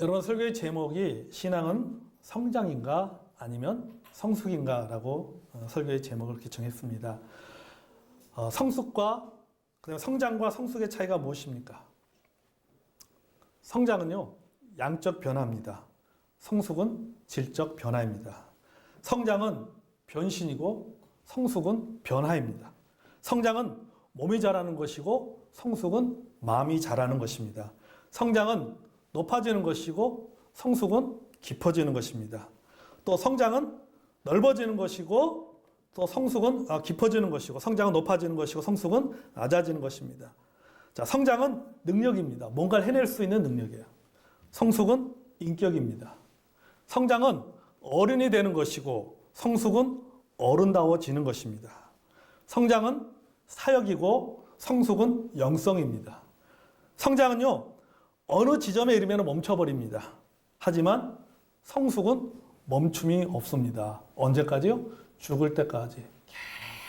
여러분 설교의 제목이 신앙은 성장인가 아니면 성숙인가 라고 설교의 제목을 그렇게 정했습니다. 성숙과 그다음에 성장과 성숙의 차이가 무엇입니까? 성장은요 양적 변화입니다. 성숙은 질적 변화입니다. 성장은 변신이고 성숙은 변화입니다. 성장은 몸이 자라는 것이고 성숙은 마음이 자라는 것입니다. 성장은 높아지는 것이고 성숙은 깊어지는 것입니다. 또 성장은 넓어지는 것이고 또 성숙은 깊어지는 것이고 성장은 높아지는 것이고 성숙은 낮아지는 것입니다. 자, 성장은 능력입니다. 뭔가를 해낼 수 있는 능력이에요. 성숙은 인격입니다. 성장은 어른이 되는 것이고 성숙은 어른다워지는 것입니다. 성장은 사역이고 성숙은 영성입니다. 성장은요 어느 지점에 이르면 멈춰버립니다. 하지만 성숙은 멈춤이 없습니다. 언제까지요? 죽을 때까지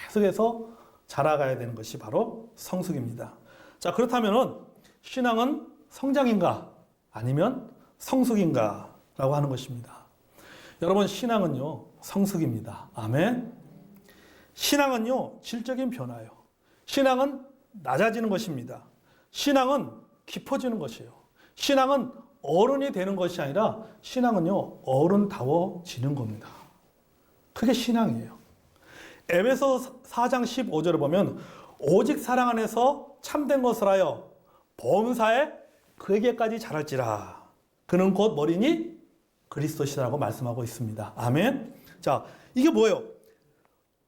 계속해서 자라가야 되는 것이 바로 성숙입니다. 자, 그렇다면 신앙은 성장인가 아니면 성숙인가 라고 하는 것입니다. 여러분, 신앙은요 성숙입니다. 아멘. 신앙은요 질적인 변화예요. 신앙은 낮아지는 것입니다. 신앙은 깊어지는 것이에요. 신앙은 어른이 되는 것이 아니라 신앙은요 어른다워지는 겁니다. 그게 신앙이에요. 에베소 4장 15절을 보면 오직 사랑 안에서 참된 것을 하여 범사에 그에게까지 자랄지라. 그는 곧 머리니 그리스도시라고 말씀하고 있습니다. 아멘. 자, 이게 뭐예요?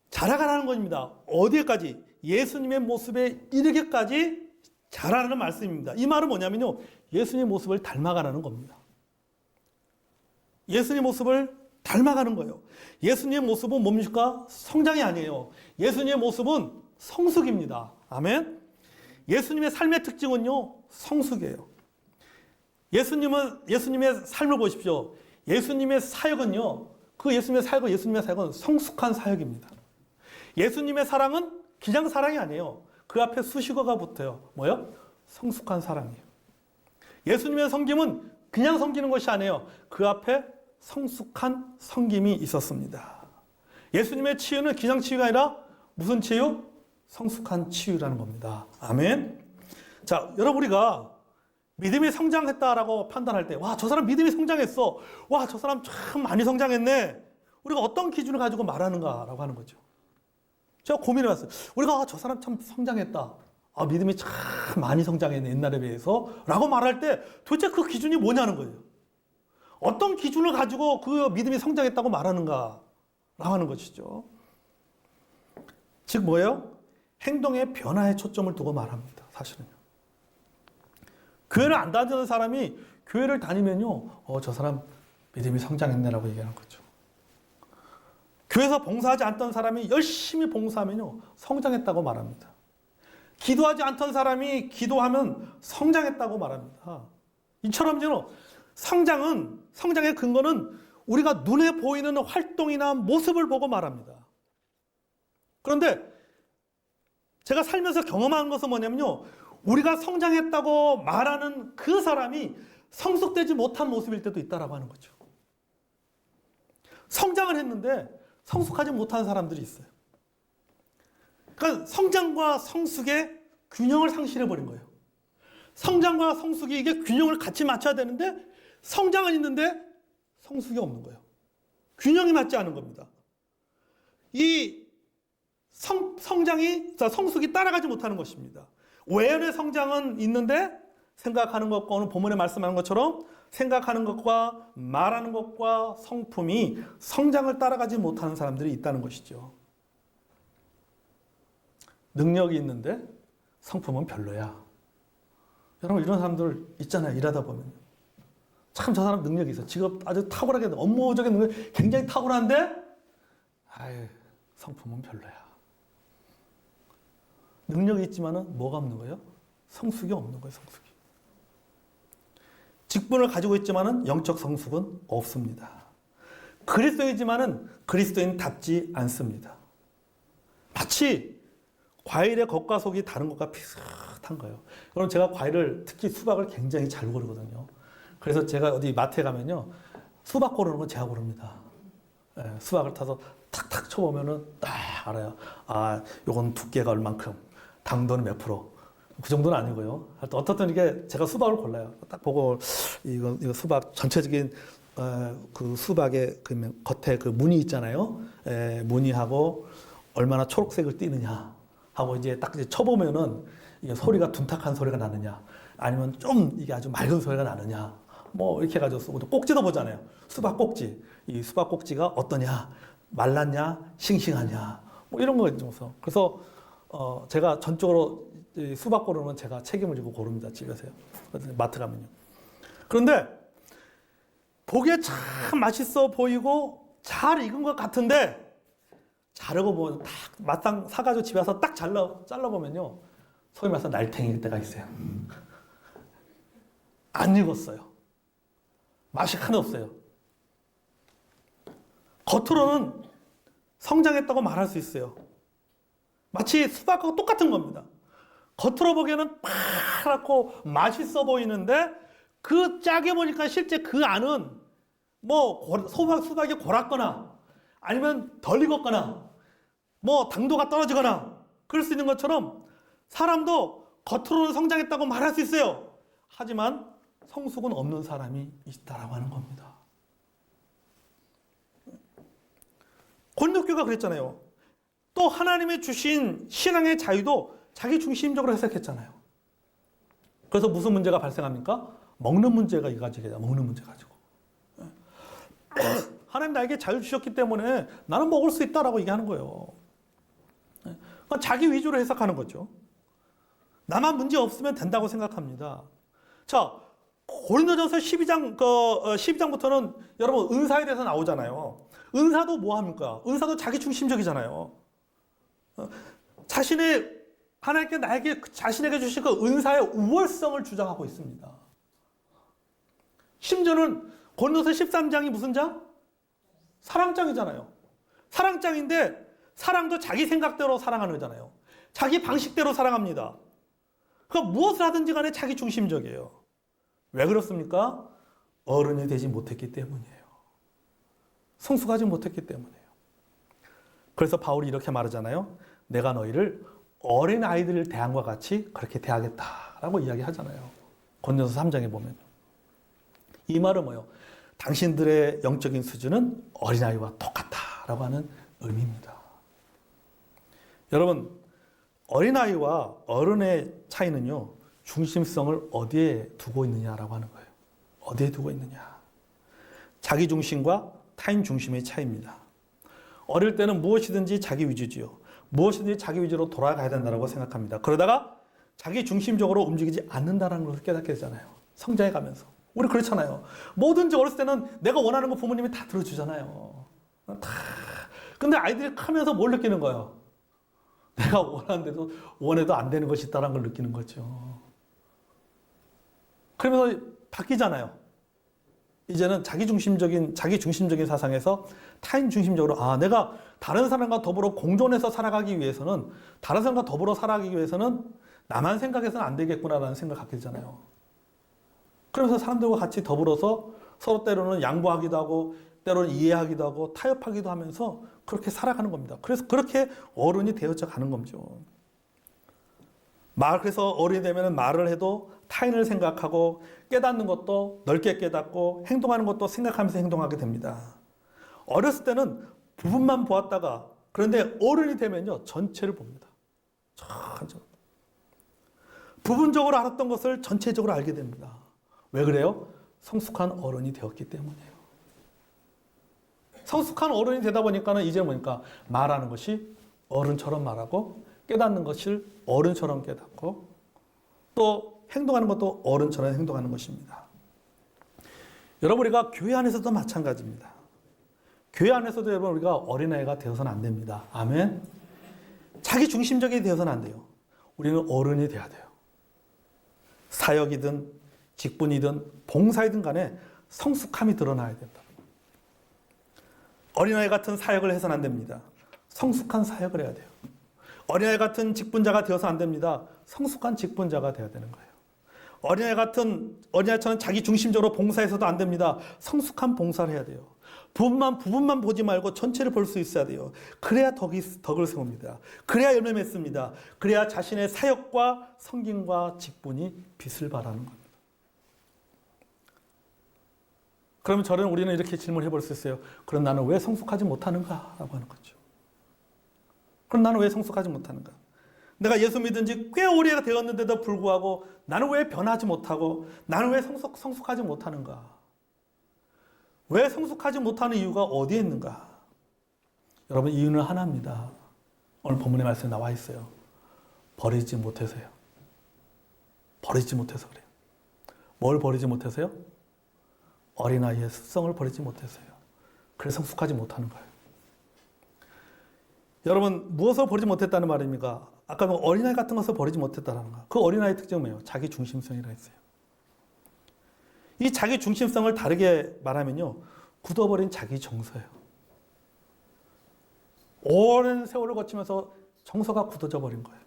자라가라는 겁니다. 어디에까지? 예수님의 모습에 이르게까지 자라는 말씀입니다. 이 말은 뭐냐면요, 예수님의 모습을 닮아가라는 겁니다. 예수님의 모습을 닮아가는 거예요. 예수님의 모습은 뭡니까? 성장이 아니에요. 예수님의 모습은 성숙입니다. 아멘. 예수님의 삶의 특징은요 성숙이에요. 예수님의 삶을 보십시오. 예수님의 사역은요, 예수님의 사역은 성숙한 사역입니다. 예수님의 사랑은 그냥 사랑이 아니에요. 그 앞에 수식어가 붙어요. 뭐요? 성숙한 사랑이에요. 예수님의 섬김은 그냥 섬기는 것이 아니에요. 그 앞에 성숙한 섬김이 있었습니다. 예수님의 치유는 그냥 치유가 아니라 무슨 치유? 성숙한 치유라는 겁니다. 아멘. 자, 여러분, 우리가 믿음이 성장했다라고 판단할 때, 와, 저 사람 믿음이 성장했어. 와, 저 사람 참 많이 성장했네. 우리가 어떤 기준을 가지고 말하는가라고 하는 거죠. 제가 고민해봤어요. 우리가 저 사람 참 성장했다. 믿음이 참 많이 성장했네, 옛날에 비해서. 라고 말할 때 도대체 그 기준이 뭐냐는 거예요. 어떤 기준을 가지고 그 믿음이 성장했다고 말하는가 라고 하는 것이죠. 즉 뭐예요? 행동의 변화에 초점을 두고 말합니다. 사실은요. 교회를 안 다니는 사람이 교회를 다니면요, 저 사람 믿음이 성장했네라고 얘기하는 거죠. 교회에서 봉사하지 않던 사람이 열심히 봉사하면요 성장했다고 말합니다. 기도하지 않던 사람이 기도하면 성장했다고 말합니다. 이처럼요 성장의 근거는 우리가 눈에 보이는 활동이나 모습을 보고 말합니다. 그런데 제가 살면서 경험한 것은 뭐냐면요, 우리가 성장했다고 말하는 그 사람이 성숙되지 못한 모습일 때도 있다라고 하는 거죠. 성장을 했는데 성숙하지 못한 사람들이 있어요. 그러니까 성장과 성숙의 균형을 상실해버린 거예요. 성장과 성숙이 이게 균형을 같이 맞춰야 되는데 성장은 있는데 성숙이 없는 거예요. 균형이 맞지 않은 겁니다. 이 성숙이 따라가지 못하는 것입니다. 외연의 성장은 있는데 생각하는 것과 오늘 본문에 말씀하는 것처럼 생각하는 것과 말하는 것과 성품이 성장을 따라가지 못하는 사람들이 있다는 것이죠. 능력이 있는데 성품은 별로야. 여러분, 이런 사람들 있잖아요. 일하다 보면. 참 저 사람 능력이 있어. 직업 아주 탁월하게, 업무적인 능력이 굉장히 탁월한데 성품은 별로야. 능력이 있지만은 뭐가 없는 거예요? 성숙이 없는 거예요. 성숙이. 직분을 가지고 있지만은 영적 성숙은 없습니다. 그리스도이지만은 그리스도인답지 않습니다. 마치 과일의 겉과 속이 다른 것과 비슷한 거예요. 그럼 제가 과일을, 특히 수박을 굉장히 잘 고르거든요. 그래서 제가 어디 마트에 가면요. 수박 고르는 건 제가 고릅니다. 예, 수박을 타서 탁탁 쳐보면은 딱 알아요. 아, 요건 두께가 얼만큼, 당도는 몇 프로. 그 정도는 아니고요. 어떻든 이게 제가 수박을 골라요. 딱 보고 이거 수박 전체적인 그 수박의 그 겉에 그 무늬 있잖아요. 무늬하고 얼마나 초록색을 띠느냐 하고 이제 딱 이제 쳐보면은 이게 소리가 둔탁한 소리가 나느냐, 아니면 좀 이게 아주 맑은 소리가 나느냐, 뭐 이렇게 해가지고 쓰고, 또 꼭지도 보잖아요. 수박 꼭지. 이 수박 꼭지가 어떠냐, 말랐냐, 싱싱하냐, 뭐 이런 거 있어서. 그래서 제가 전적으로 이 수박 고르면 제가 책임을 지고 고릅니다. 집에서요. 마트 가면요. 그런데 보기에 참 맛있어 보이고 잘 익은 것 같은데, 자르고 보면 딱 마땅 사가지고 집에 와서 딱 잘라보면요, 소위 말해서 날탱이일 때가 있어요. 안 익었어요. 맛이 하나 없어요. 겉으로는 성장했다고 말할 수 있어요. 마치 수박하고 똑같은 겁니다. 겉으로 보기에는 파랗고 맛있어 보이는데, 그 짜게 보니까 실제 그 안은 뭐 수박이 골았거나, 아니면 덜 익었거나, 뭐 당도가 떨어지거나 그럴 수 있는 것처럼, 사람도 겉으로는 성장했다고 말할 수 있어요. 하지만 성숙은 없는 사람이 있다라고 하는 겁니다. 고린도교가 그랬잖아요. 또 하나님이 주신 신앙의 자유도 자기 중심적으로 해석했잖아요. 그래서 무슨 문제가 발생합니까? 먹는 문제가 이가지고, 먹는 문제 가지고. 하나님 나에게 자유 주셨기 때문에 나는 먹을 수 있다라고 얘기하는 거예요. 자기 위주로 해석하는 거죠. 나만 문제 없으면 된다고 생각합니다. 자, 고린도전서 12장부터는 여러분 은사에 대해서 나오잖아요. 은사도 뭐 합니까? 은사도 자기 중심적이잖아요. 하나님께 나에게 자신에게 주신 그 은사의 우월성을 주장하고 있습니다. 심지어는 고린도서 13장이 무슨 장? 사랑장이잖아요. 사랑장인데, 사랑도 자기 생각대로 사랑하는 거잖아요. 자기 방식대로 사랑합니다. 그러니까 무엇을 하든지 간에 자기 중심적이에요. 왜 그렇습니까? 어른이 되지 못했기 때문이에요. 성숙하지 못했기 때문이에요. 그래서 바울이 이렇게 말하잖아요. 내가 너희를 어린 아이들을 대함과 같이 그렇게 대하겠다라고 이야기하잖아요. 고린도서 3장에 보면. 이 말은 뭐예요? 당신들의 영적인 수준은 어린아이와 똑같다라고 하는 의미입니다. 여러분, 어린아이와 어른의 차이는요, 중심성을 어디에 두고 있느냐라고 하는 거예요. 어디에 두고 있느냐. 자기 중심과 타인 중심의 차이입니다. 어릴 때는 무엇이든지 자기 위주지요. 무엇이든지 자기 위주로 돌아가야 된다고 생각합니다. 그러다가 자기 중심적으로 움직이지 않는다는 것을 깨닫게 되잖아요. 성장해 가면서. 우리 그렇잖아요. 뭐든지 어렸을 때는 내가 원하는 거 부모님이 다 들어주잖아요. 근데 아이들이 크면서 뭘 느끼는 거예요? 내가 원하는데도 원해도 안 되는 것이 있다는 걸 느끼는 거죠. 그러면서 바뀌잖아요. 이제는 자기 중심적인 사상에서 타인 중심적으로, 내가 다른 사람과 더불어 공존해서 살아가기 위해서는, 다른 사람과 더불어 살아가기 위해서는 나만 생각해서는 안 되겠구나라는 생각을 갖게 되잖아요. 그러면서 사람들과 같이 더불어서 서로 때로는 양보하기도 하고, 때로는 이해하기도 하고, 타협하기도 하면서 그렇게 살아가는 겁니다. 그래서 그렇게 어른이 되어져 가는 거죠. 그래서 어른이 되면 말을 해도 타인을 생각하고, 깨닫는 것도 넓게 깨닫고, 행동하는 것도 생각하면서 행동하게 됩니다. 어렸을 때는 부분만 보았다가, 그런데 어른이 되면요, 전체를 봅니다. 부분적으로 알았던 것을 전체적으로 알게 됩니다. 왜 그래요? 성숙한 어른이 되었기 때문이에요. 성숙한 어른이 되다 보니까는 이제 뭐니까 말하는 것이 어른처럼 말하고, 깨닫는 것을 어른처럼 깨닫고, 또 행동하는 것도 어른처럼 행동하는 것입니다. 여러분, 우리가 교회 안에서도 마찬가지입니다. 교회 안에서도 여러분, 우리가 어린아이가 되어서는 안 됩니다. 아멘. 자기 중심적이 되어서는 안 돼요. 우리는 어른이 돼야 돼요. 사역이든 직분이든 봉사이든 간에 성숙함이 드러나야 된다. 어린아이 같은 사역을 해서는 안 됩니다. 성숙한 사역을 해야 돼요. 어린아이 같은 직분자가 되어서 안 됩니다. 성숙한 직분자가 되어야 되는 거예요. 어린아이처럼 자기 중심적으로 봉사해서도 안 됩니다. 성숙한 봉사를 해야 돼요. 부분만 보지 말고 전체를 볼 수 있어야 돼요. 그래야 덕을 세웁니다. 그래야 열매 맺습니다. 그래야 자신의 사역과 섬김과 직분이 빛을 발하는 겁니다. 그러면 우리는 이렇게 질문해 볼 수 있어요. 그럼 나는 왜 성숙하지 못하는가? 라고 하는 거죠. 그럼 나는 왜 성숙하지 못하는가? 내가 예수 믿은 지 꽤 오래가 되었는데도 불구하고 나는 왜 변하지 못하고 나는 왜 성숙하지 못하는가? 왜 성숙하지 못하는 이유가 어디에 있는가? 여러분, 이유는 하나입니다. 오늘 본문의 말씀에 나와 있어요. 버리지 못해서요. 버리지 못해서 그래요. 뭘 버리지 못해서요? 어린아이의 습성을 버리지 못해서요. 그래서 성숙하지 못하는 거예요. 여러분, 무엇을 버리지 못했다는 말입니까? 아까 어린아이 같은 것을 버리지 못했다는 거. 그 어린아이의 특징은 뭐예요? 자기 중심성이라 했어요. 이 자기 중심성을 다르게 말하면요, 굳어버린 자기 정서예요. 오랜 세월을 거치면서 정서가 굳어져 버린 거예요.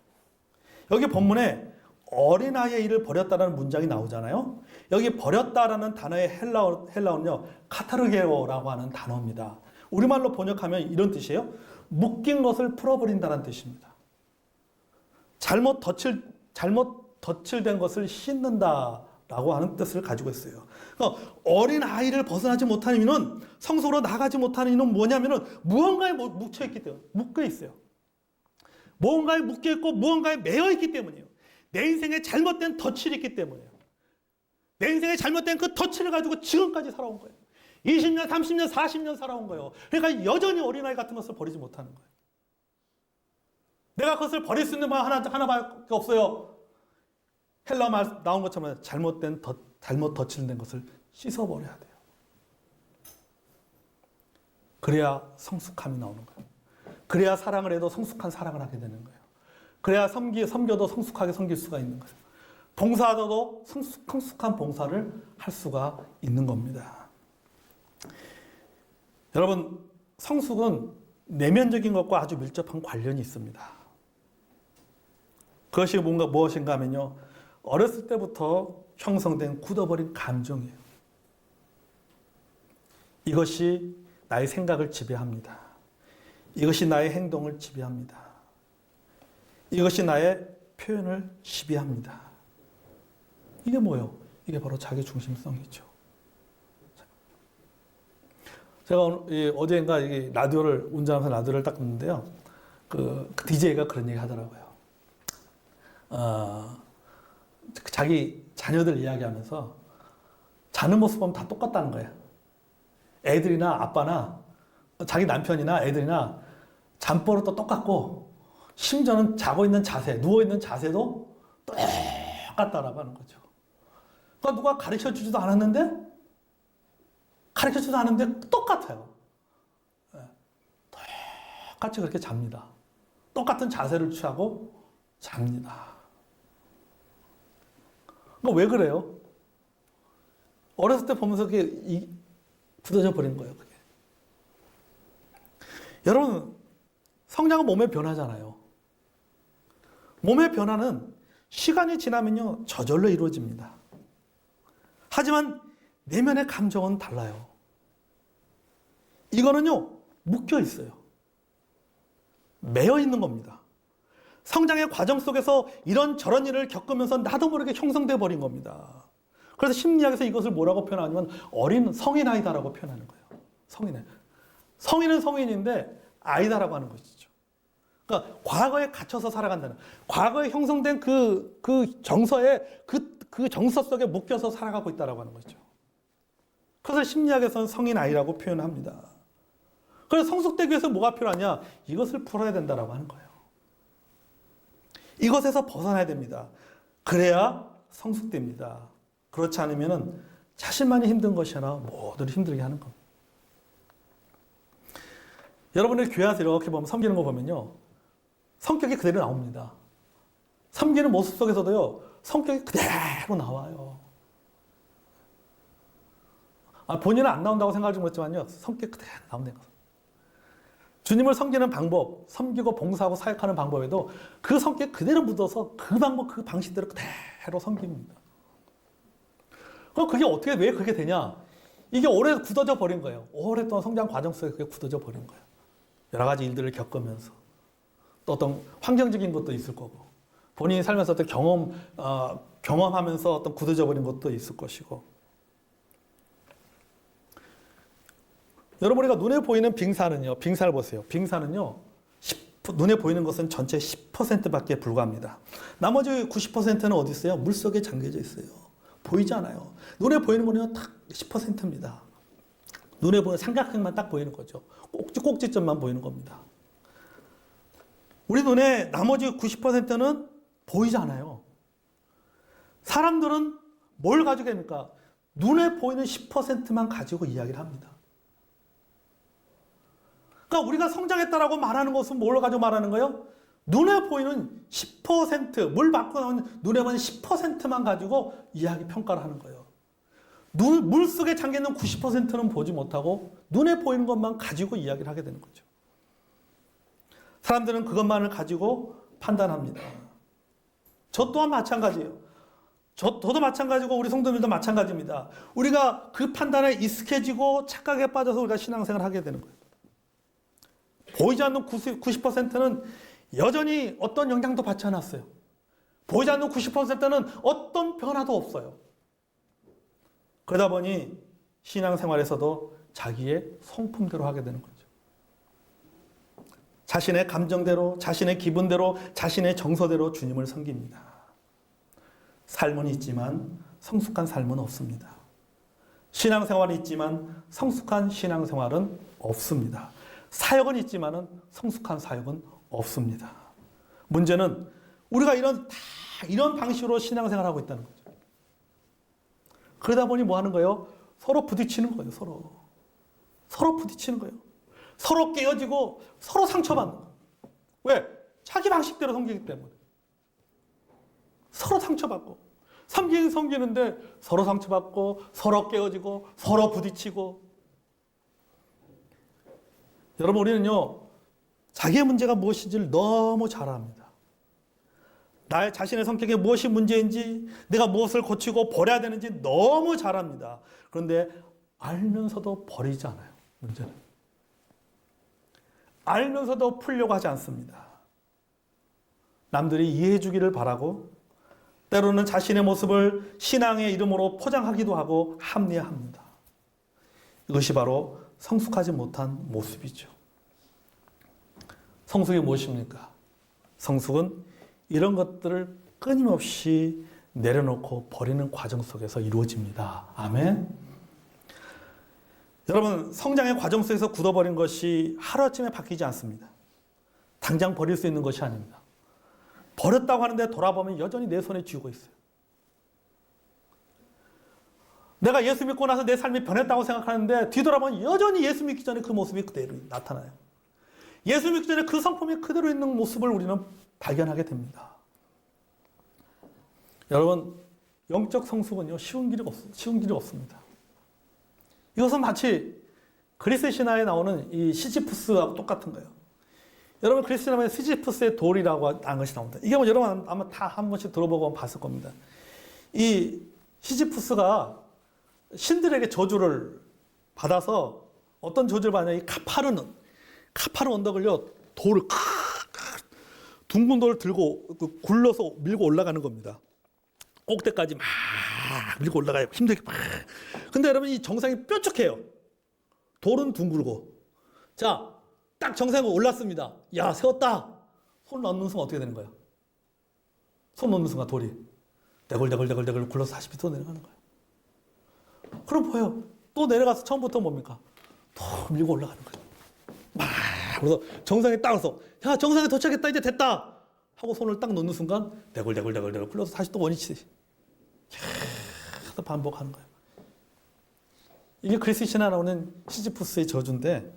여기 본문에 어린아이의 일을 버렸다라는 문장이 나오잖아요. 여기 버렸다라는 단어의 헬라어는요, 카타르게오라고 하는 단어입니다. 우리말로 번역하면 이런 뜻이에요. 묶인 것을 풀어버린다는 뜻입니다. 잘못 덧칠된 것을 씻는다라고 하는 뜻을 가지고 있어요. 그러니까 어린 아이를 벗어나지 못하는 이유는, 성소로 나가지 못하는 이유는 뭐냐면은 무언가에 묻혀 있기 때문에, 묶여 있어요. 무언가에 묶여 있고 무언가에 매여 있기 때문이에요. 내 인생에 잘못된 덧칠이 있기 때문이에요. 내 인생에 잘못된 그 덧칠을 가지고 지금까지 살아온 거예요. 20년, 30년, 40년 살아온 거예요. 그러니까 여전히 어린아이 같은 것을 버리지 못하는 거예요. 내가 그것을 버릴 수 있는 방 하나밖에 없어요. 헬라 말 나온 것처럼 잘못 덧칠된 것을 씻어버려야 돼요. 그래야 성숙함이 나오는 거예요. 그래야 사랑을 해도 성숙한 사랑을 하게 되는 거예요. 그래야 섬겨도 성숙하게 섬길 수가 있는 거예요. 봉사하다도 성숙한 봉사를 할 수가 있는 겁니다. 여러분, 성숙은 내면적인 것과 아주 밀접한 관련이 있습니다. 그것이 무엇인가 하면요, 어렸을 때부터 형성된 굳어버린 감정이에요. 이것이 나의 생각을 지배합니다. 이것이 나의 행동을 지배합니다. 이것이 나의 표현을 지배합니다. 이게 뭐예요? 이게 바로 자기 중심성이죠. 제가 어제인가 라디오를 운전하면서 라디오를 딱 듣는데요. 그 DJ가 그런 얘기 하더라고요. 자기 자녀들 이야기하면서 자는 모습 보면 다 똑같다는 거예요. 애들이나 아빠나 자기 남편이나 애들이나 잠버릇도 똑같고, 심지어는 자고 있는 자세, 누워 있는 자세도 똑같다라고 하는 거죠. 그러니까 누가 가르쳐 주지도 않았는데 똑같아요. 똑같이 그렇게 잡니다. 똑같은 자세를 취하고 잡니다. 그러니까 왜 그래요? 어렸을 때 보면서 그게 굳어져 버린 거예요, 그게. 여러분, 성장은 몸의 변화잖아요. 몸의 변화는 시간이 지나면요, 저절로 이루어집니다. 하지만 내면의 감정은 달라요. 이거는요, 묶여 있어요. 매여 있는 겁니다. 성장의 과정 속에서 이런저런 일을 겪으면서 나도 모르게 형성돼 버린 겁니다. 그래서 심리학에서 이것을 뭐라고 표현하냐면 어린 성인아이다라고 표현하는 거예요. 성인은 성인인데 아이다라고 하는 것이죠. 그러니까 과거에 갇혀서 살아간다는, 과거에 형성된 그 정서에 그 정서 속에 묶여서 살아가고 있다라고 하는 거죠. 그래서 심리학에서는 성인아이라고 표현합니다. 그래서 성숙되기 위해서 뭐가 필요하냐? 이것을 풀어야 된다라고 하는 거예요. 이것에서 벗어나야 됩니다. 그래야 성숙됩니다. 그렇지 않으면 자신만이 힘든 것이 아니라 모두를 힘들게 하는 겁니다. 여러분의 교회 와서 이렇게 보면, 섬기는 거 보면요, 성격이 그대로 나옵니다. 섬기는 모습 속에서도요, 성격이 그대로 나와요. 본인은 안 나온다고 생각하지 못했지만요, 성격이 그대로 나온다는 거예요. 주님을 섬기는 방법, 섬기고 봉사하고 사역하는 방법에도 그 성격 그대로 묻어서 그 방법, 그 방식대로 그대로 섬깁니다. 그럼 그게 어떻게, 왜 그렇게 되냐? 이게 오래 굳어져 버린 거예요. 오랫동안 성장 과정 속에 그게 굳어져 버린 거예요. 여러 가지 일들을 겪으면서. 또 어떤 환경적인 것도 있을 거고. 본인이 살면서 어떤 경험하면서 어떤 굳어져 버린 것도 있을 것이고. 여러분, 우리가 눈에 보이는 빙산은요, 빙산을 보세요. 빙산은요, 눈에 보이는 것은 전체 10%밖에 불과합니다. 나머지 90%는 어디 있어요? 물속에 잠겨져 있어요. 보이지 않아요. 눈에 보이는 거는 딱 10%입니다. 눈에 보이는 삼각형만 딱 보이는 거죠. 꼭지점만 보이는 겁니다. 우리 눈에 나머지 90%는 보이지 않아요. 사람들은 뭘 가지고 합니까? 눈에 보이는 10%만 가지고 이야기를 합니다. 그러니까 우리가 성장했다라고 말하는 것은 뭘 가지고 말하는 거예요? 눈에 보이는 10%, 물 밖으로 나오는 눈에 보이는 10%만 가지고 이야기 평가를 하는 거예요. 물 속에 잠겨있는 90%는 보지 못하고 눈에 보이는 것만 가지고 이야기를 하게 되는 거죠. 사람들은 그것만을 가지고 판단합니다. 저 또한 마찬가지예요. 저도 마찬가지고 우리 성도님들도 마찬가지입니다. 우리가 그 판단에 익숙해지고 착각에 빠져서 우리가 신앙생활을 하게 되는 거예요. 보이지 않는 90%는 여전히 어떤 영향도 받지 않았어요. 보이지 않는 90%는 어떤 변화도 없어요. 그러다 보니 신앙생활에서도 자기의 성품대로 하게 되는 거죠. 자신의 감정대로, 자신의 기분대로, 자신의 정서대로 주님을 섬깁니다. 삶은 있지만 성숙한 삶은 없습니다. 신앙생활이 있지만 성숙한 신앙생활은 없습니다. 사역은 있지만 성숙한 사역은 없습니다. 문제는 우리가 이런 방식으로 신앙생활을 하고 있다는 거죠. 그러다 보니 뭐 하는 거예요? 서로 부딪히는 거예요. 서로 부딪히는 거예요. 서로 깨어지고 서로 상처받는 거예요. 왜? 자기 방식대로 섬기기 때문에. 서로 상처받고 섬기긴 섬기는데 서로 상처받고 서로 깨어지고 서로 부딪히고. 여러분, 우리는요 자기의 문제가 무엇인지를 너무 잘 압니다. 나의 자신의 성격에 무엇이 문제인지, 내가 무엇을 고치고 버려야 되는지 너무 잘 압니다. 그런데 알면서도 버리지 않아요. 문제는 알면서도 풀려고 하지 않습니다. 남들이 이해해 주기를 바라고 때로는 자신의 모습을 신앙의 이름으로 포장하기도 하고 합리화합니다. 이것이 바로 성숙하지 못한 모습이죠. 성숙이 무엇입니까? 성숙은 이런 것들을 끊임없이 내려놓고 버리는 과정 속에서 이루어집니다. 아멘. 여러분, 성장의 과정 속에서 굳어버린 것이 하루아침에 바뀌지 않습니다. 당장 버릴 수 있는 것이 아닙니다. 버렸다고 하는데 돌아보면 여전히 내 손에 쥐고 있어요. 내가 예수 믿고 나서 내 삶이 변했다고 생각하는데 뒤돌아보면 여전히 예수 믿기 전에 그 모습이 그대로 나타나요. 예수 믿기 전에 그 성품이 그대로 있는 모습을 우리는 발견하게 됩니다. 여러분, 영적 성숙은요 쉬운 길이 없습니다. 이것은 마치 그리스 신화에 나오는 이 시지프스하고 똑같은 거예요. 여러분, 그리스 신화에 시지프스의 돌이라고 하는 것이 나옵니다. 이게 뭐 여러분 아마 다 한 번씩 들어보고 봤을 겁니다. 이 시지프스가 신들에게 저주를 받아서 어떤 저주를 받냐면 이 카파르 언덕을요 돌을 둥근 돌을 들고 굴러서 밀고 올라가는 겁니다. 꼭대까지 막 밀고 올라가요. 힘들게 막. 근데 여러분, 이 정상이 뾰족해요. 돌은 둥글고. 자, 딱 정상에 올랐습니다. 야, 세웠다. 손 넣는 순간 어떻게 되는 거예요? 손 넣는 순간 돌이 대굴대굴 굴러서 40m 또 내려가는 거예요. 그럼 뭐예요? 또 내려가서 처음부터 뭡니까? 더 밀고 올라가는 거예요. 막. 그래서 정상에 딱 와서, 야, 정상에 도착했다, 이제 됐다 하고 손을 딱 놓는 순간 대굴대굴 굴러서 다시 또 원위치 계속 반복하는 거예요. 이게 그리스 신화에 나오는 시지프스의 저주인데,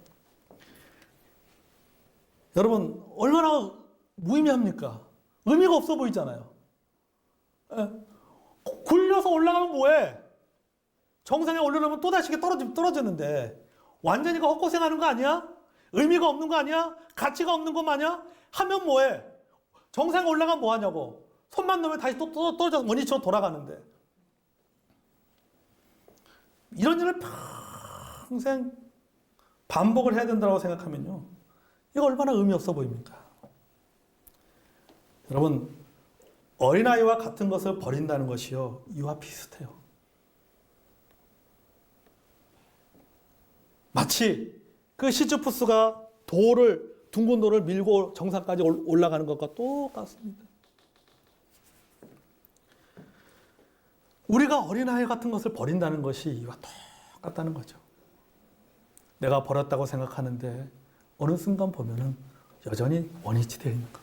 여러분 얼마나 무의미합니까? 의미가 없어 보이잖아요. 굴려서 올라가면 뭐해? 정상에 올라가면 또다시 떨어지는데 완전히 헛고생하는 거 아니야? 의미가 없는 거 아니야? 가치가 없는 거 아니야? 하면 뭐해? 정상에 올라가면 뭐 하냐고. 손만 놓으면 다시 또 떨어져서 원위치로 돌아가는데. 이런 일을 평생 반복을 해야 된다고 생각하면요, 이거 얼마나 의미 없어 보입니까? 여러분, 어린아이와 같은 것을 버린다는 것이요, 이와 비슷해요. 마치 그 시즈푸스가 둥근 돌을 밀고 정상까지 올라가는 것과 똑같습니다. 우리가 어린아이 같은 것을 버린다는 것이 이와 똑같다는 거죠. 내가 버렸다고 생각하는데 어느 순간 보면은 여전히 원위치 되어 있는 것.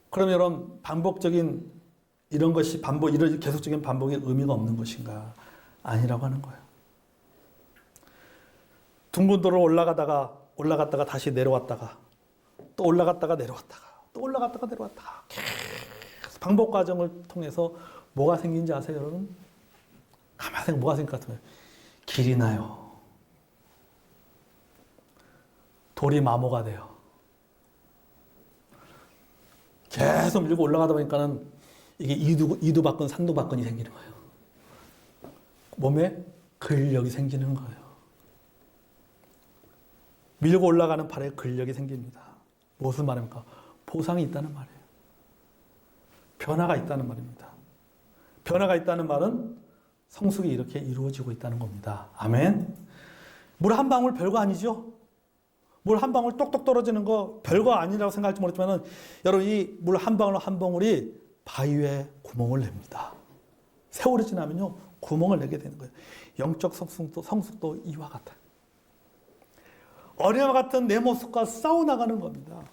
그럼 여러분, 반복적인 이런 것이 이런 계속적인 반복의 의미가 없는 것인가? 아니라고 하는 거예요. 둥근 돌을 올라갔다가 다시 내려왔다가 또 올라갔다가 내려왔다가 또 올라갔다가 내려왔다가 계속 반복 과정을 통해서 뭐가 생긴지 아세요, 여러분? 가만히 생각 뭐가 생길 것 같으면 길이 나요. 돌이 마모가 돼요. 계속 밀고 올라가다 보니까는 이게 이두박근 산두박근이 생기는 거예요. 몸에 근력이 생기는 거예요. 밀고 올라가는 발에 근력이 생깁니다. 무엇을 말합니까? 보상이 있다는 말이에요. 변화가 있다는 말입니다. 변화가 있다는 말은 성숙이 이렇게 이루어지고 있다는 겁니다. 아멘. 물 한 방울 별거 아니죠? 물 한 방울 똑똑 떨어지는 거 별거 아니라고 생각할지 모르지만 여러분, 이 물 한 방울 한 방울이 바위에 구멍을 냅니다. 세월이 지나면요, 구멍을 내게 되는 거예요. 영적 성숙도 이와 같아요. 어린아이와 같은 내 모습과 싸워나가는 겁니다.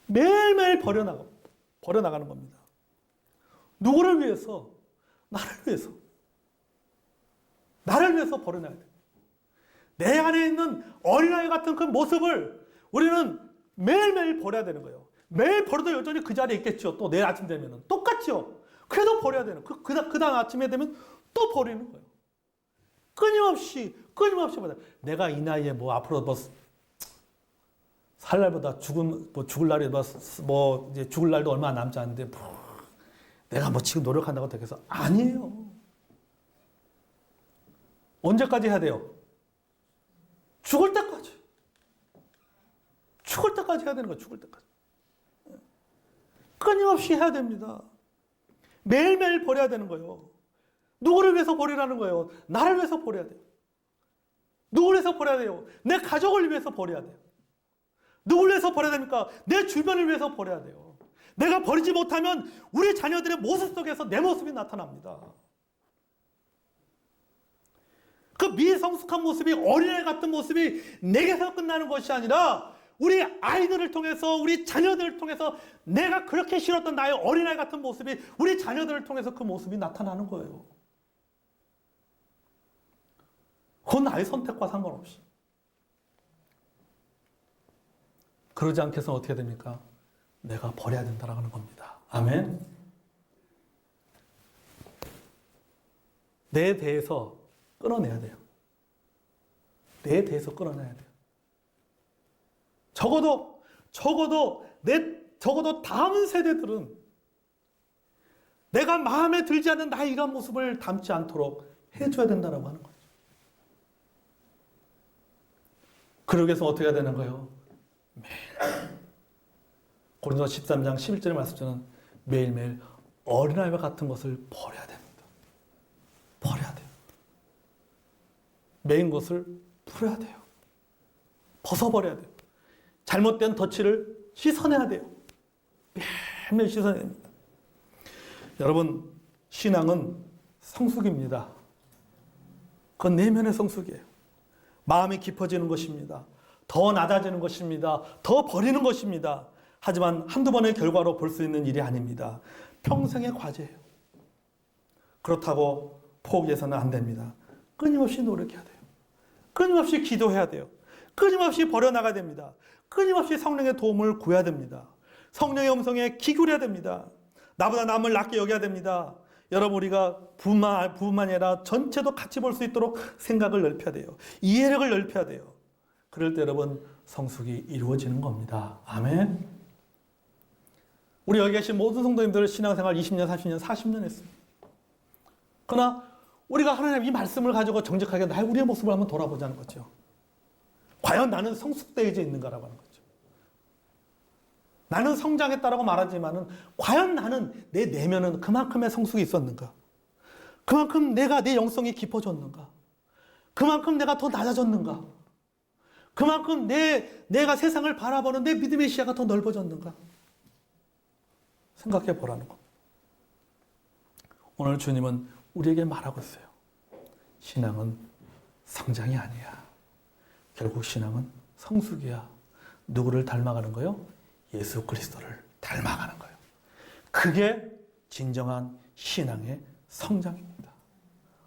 매일매일 버려나가는 겁니다. 누구를 위해서? 나를 위해서. 나를 위해서 버려나가야 돼요. 내 안에 있는 어린아이 같은 그 모습을 우리는 매일매일 버려야 되는 거예요. 매일 버려도 여전히 그 자리에 있겠죠. 또 내일 아침 되면 똑같죠. 그래도 버려야 되는 거예요. 그 다음 아침에 되면 또 버리는 거예요. 끊임없이 버려. 내가 이 나이에 앞으로 살 날보다 죽을 날이 이제 죽을 날도 얼마 남지 않는데 내가 지금 노력한다고 되겠어? 아니에요. 언제까지 해야 돼요? 죽을 때까지. 죽을 때까지 해야 되는 거예요. 죽을 때까지. 끊임없이 해야 됩니다. 매일매일 버려야 되는 거예요. 누구를 위해서 버리라는 거예요? 나를 위해서 버려야 돼요. 누구를 위해서 버려야 돼요? 내 가족을 위해서 버려야 돼요. 누구를 위해서 버려야 됩니까? 내 주변을 위해서 버려야 돼요. 내가 버리지 못하면 우리 자녀들의 모습 속에서 내 모습이 나타납니다. 그 미성숙한 모습이, 어린애 같은 모습이 내게서 끝나는 것이 아니라 우리 아이들을 통해서, 우리 자녀들을 통해서 내가 그렇게 싫었던 나의 어린아이 같은 모습이 우리 자녀들을 통해서 그 모습이 나타나는 거예요. 그건 나의 선택과 상관없이. 그러지 않겠으면 어떻게 됩니까? 내가 버려야 된다는 겁니다. 아멘. 내 대해서 끊어내야 돼요. 내 대해서 끊어내야 돼요. 적어도 다음 세대들은 내가 마음에 들지 않는 나의 이런 모습을 담지 않도록 해줘야 된다고 하는 거죠. 그러기 위해서 어떻게 해야 되는 거예요? 매일. 고린도서 13장 11절의 말씀처럼 매일매일 어린아이와 같은 것을 버려야 됩니다. 버려야 돼요. 매인 것을 풀어야 돼요. 벗어버려야 돼요. 잘못된 덫을 씻어내야 돼요. 매일매일 씻어내야 됩니다. 여러분, 신앙은 성숙입니다. 그건 내면의 성숙이에요. 마음이 깊어지는 것입니다. 더 낮아지는 것입니다. 더 버리는 것입니다. 하지만 한두 번의 결과로 볼 수 있는 일이 아닙니다. 평생의 과제예요. 그렇다고 포기해서는 안 됩니다. 끊임없이 노력해야 돼요. 끊임없이 기도해야 돼요. 끊임없이 버려나가야 됩니다. 끊임없이 성령의 도움을 구해야 됩니다. 성령의 음성에 귀 기울여야 됩니다. 나보다 남을 낮게 여겨야 됩니다. 여러분, 우리가 부분만 아니라 전체도 같이 볼 수 있도록 생각을 넓혀야 돼요. 이해력을 넓혀야 돼요. 그럴 때 여러분, 성숙이 이루어지는 겁니다. 아멘. 우리 여기 계신 모든 성도님들 신앙생활 20년, 30년, 40년 했습니다. 그러나 우리가 하나님 이 말씀을 가지고 정직하게 우리의 모습을 한번 돌아보자는 거죠. 과연 나는 성숙되어져 있는가라고 하는 거죠. 나는 성장했다라고 말하지만은 과연 나는 내 내면은 그만큼의 성숙이 있었는가? 그만큼 내 영성이 깊어졌는가? 그만큼 내가 더 낮아졌는가? 그만큼 내가 세상을 바라보는 내 믿음의 시야가 더 넓어졌는가? 생각해 보라는 거. 오늘 주님은 우리에게 말하고 있어요. 신앙은 성장이 아니야. 결국 신앙은 성숙이야. 누구를 닮아가는 거요? 예수 그리스도를 닮아가는 거예요. 그게 진정한 신앙의 성장입니다.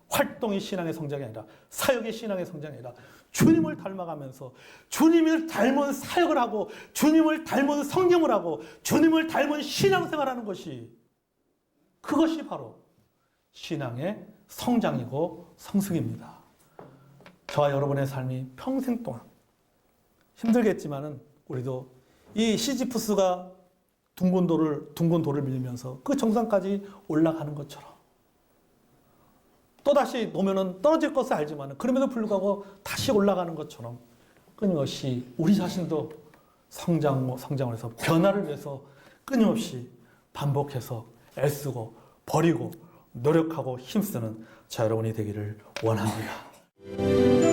활동이 신앙의 성장이 아니라, 사역이 신앙의 성장이 아니라, 주님을 닮아가면서 주님을 닮은 사역을 하고 주님을 닮은 성경을 하고 주님을 닮은 신앙생활하는 것이, 그것이 바로 신앙의 성장이고 성숙입니다. 저와 여러분의 삶이 평생 동안 힘들겠지만은 우리도 이 시지프스가 둥근 돌을 밀면서 그 정상까지 올라가는 것처럼, 또다시 놓으면 떨어질 것을 알지만 그럼에도 불구하고 다시 올라가는 것처럼 끊임없이 우리 자신도 성장을 해서 변화를 위해서 끊임없이 반복해서 애쓰고 버리고 노력하고 힘쓰는 자 여러분이 되기를 원합니다.